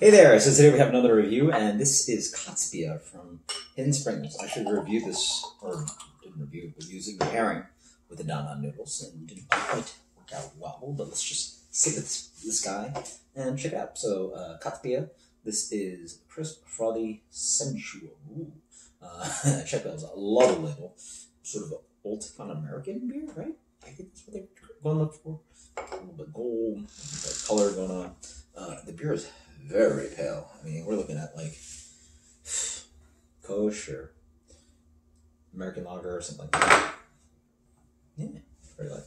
Hey there, so today we have another review, and this is Kotspia from Hidden Springs. I should review this, or didn't review, but using the pairing with the Don Don noodles, and didn't quite work out well, but let's just stick with this guy and check it out. So, Kotspia, this is crisp, frothy, sensual. Ooh. Check those out. Love the label. Sort of an old kind of American beer, right? I think that's what they're going to look for. A little bit gold, the color going on. The beer is very pale. I mean, we're looking at like Kolsch or American Lager or something like that. Yeah, very light.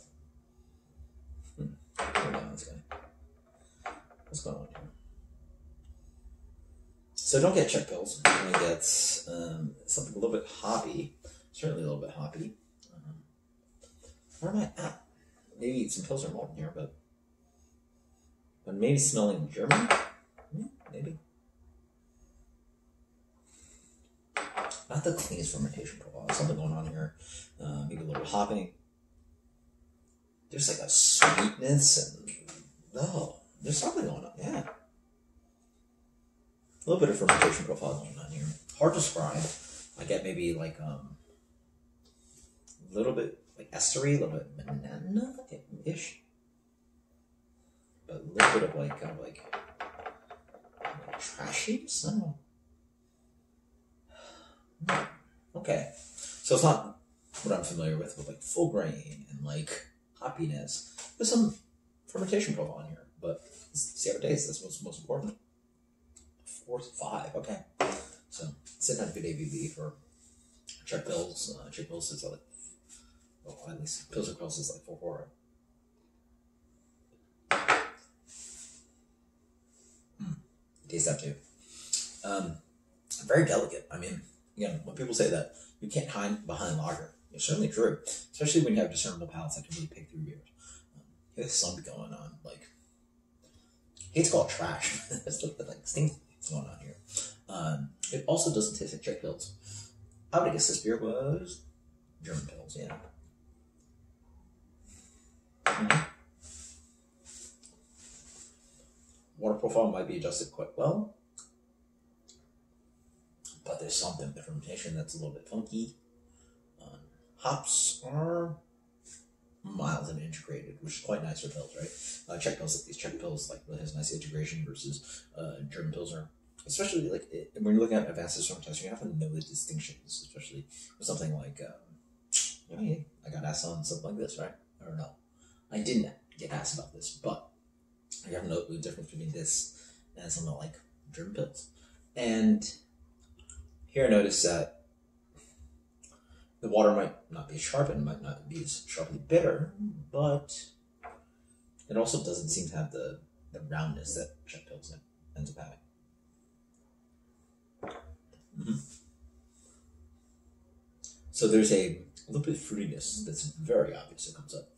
What's going on here? So don't get Czech pills. You're gonna get something a little bit hoppy. Certainly a little bit hoppy. Where am I at? Maybe some pills are malt in here, but maybe smelling German. Yeah, maybe. Not the cleanest fermentation profile. Something going on here. Maybe a little hopping. There's like a sweetness and there's something going on. Yeah, a little bit of fermentation profile going on here. Hard to describe. I get maybe like a little bit like estery, a little bit banana-ish, but a little bit of like kind of like trashiness. I don't know. Okay, so it's not what I'm familiar with like full grain and like hoppiness. There's some fermentation profile in here, but let's see how it tastes. That's what's most important. 4 to 5. Okay, so it's not a good ABV for Czech pills. Czech pills is like, well, at least Pilsner Pills is like 4.4. Taste that too. Very delicate. I mean, again, when people say that you can't hide behind lager, it's certainly true. Especially when you have discernible palates that can really pick through beers. There's something going on. Like, it's called trash. There's like things going on here. It also doesn't taste like Czech pills. I would guess this beer was German pills. Yeah. Water profile might be adjusted quite well, but there's something in the fermentation that's a little bit funky. Hops are mild and integrated, which is quite nice for pills, right? Czech pills, like these Czech pills, like really has nice integration versus German pills are, especially like when you're looking at advanced fermentation, you have to know the distinctions, especially with something like, I got asked on something like this, right? Or no, I didn't get asked about this, but you have to know the difference between this and something like German pills. And here I notice that the water might not be sharpened, might not be as sharply bitter, but it also doesn't seem to have the roundness that Czech pills ends up having. So there's a little bit of fruitiness that's very obvious that comes up.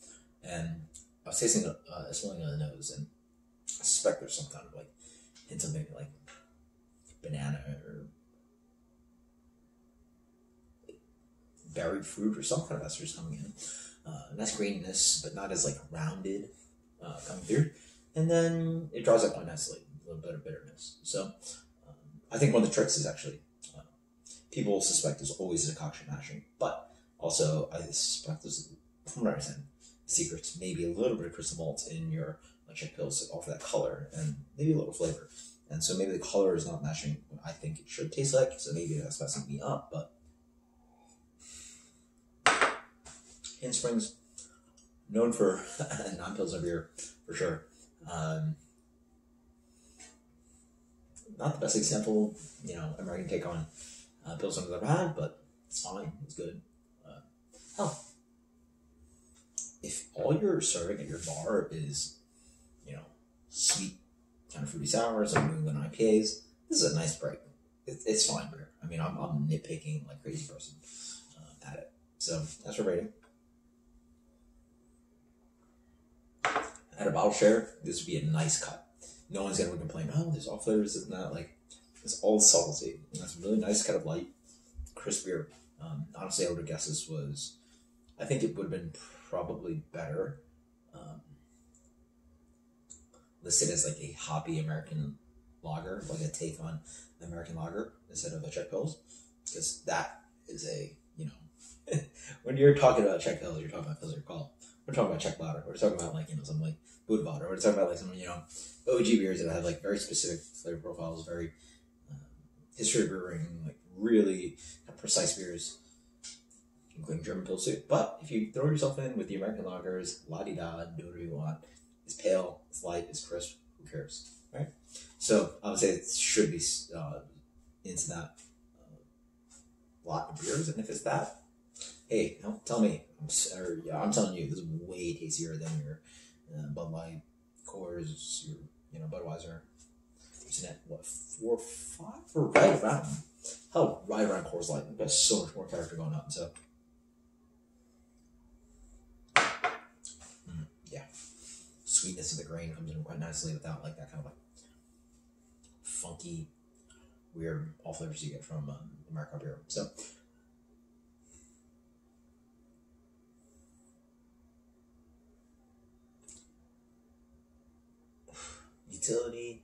And I was tasting smelling on the nose, and I suspect there's some kind of like hint of maybe like banana or berried fruit or some kind of esters coming in. Nice graininess, but not as like rounded coming through. And then it draws out quite nicely, a little bit of bitterness. So I think one of the tricks is actually people suspect there's always decoction mashing, but also I suspect there's, from what I understand, secrets, maybe a little bit of crystal malt in your Czech pills to offer that color and maybe a little flavor. And so maybe the color is not matching what I think it should taste like, so maybe that's messing me up, but Hidden Springs, known for non-Pilsner beer, for sure. Not the best example, American take on Pilsner I've ever had, but it's fine, it's good. If all you're serving at your bar is, sweet, kind of fruity sours and New England IPAs, this is a nice break. It's fine beer. I mean, I'm nitpicking like a crazy person at it. So that's your rating. At a bottle share, this would be a nice cut. No one's gonna complain, oh, there's all flavors, isn't that like, it's all salty. And that's a really nice kind of light, crisp beer. Honestly, I would have guessed this was, I think it would have been probably better listed as like a hoppy American lager, like a take on American lager instead of a Czech Pils, because that is a, you know, when you're talking about Czech Pils, you're talking about Pilsner Call. We're talking about Czech lager. We're talking about like, you know, something like Budvar. We're talking about like some, you know, OG beers that have like very specific flavor profiles, very history of brewing, like really precise beers, including German Pils too. But if you throw yourself in with the American lagers, la-di-da, do whatever you want. It's pale, it's light, it's crisp. Who cares, right? So I would say it should be into that lot of beers, and if it's that, hey, tell me. I'm telling you, this is way tastier than your Bud Light, Coors, your, you know, Budweiser. Isn't it what 4, 5, or right around? Hell, right around Coors Light. There's so much more character going on. So, yeah, sweetness of the grain comes in quite nicely without like that kind of like funky, weird all flavors you get from American beer. So. Utility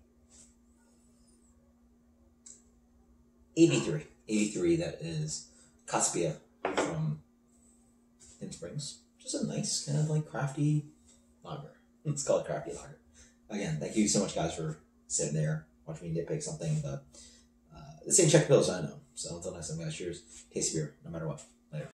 83, that is Caspia from Thin Springs. Just a nice kind of like crafty lager. Let's call it crafty lager. Again, thank you so much, guys, for sitting there watching me nitpick something, but this ain't Czech Pils, I know. So until next time, guys, cheers. Tasty beer, no matter what.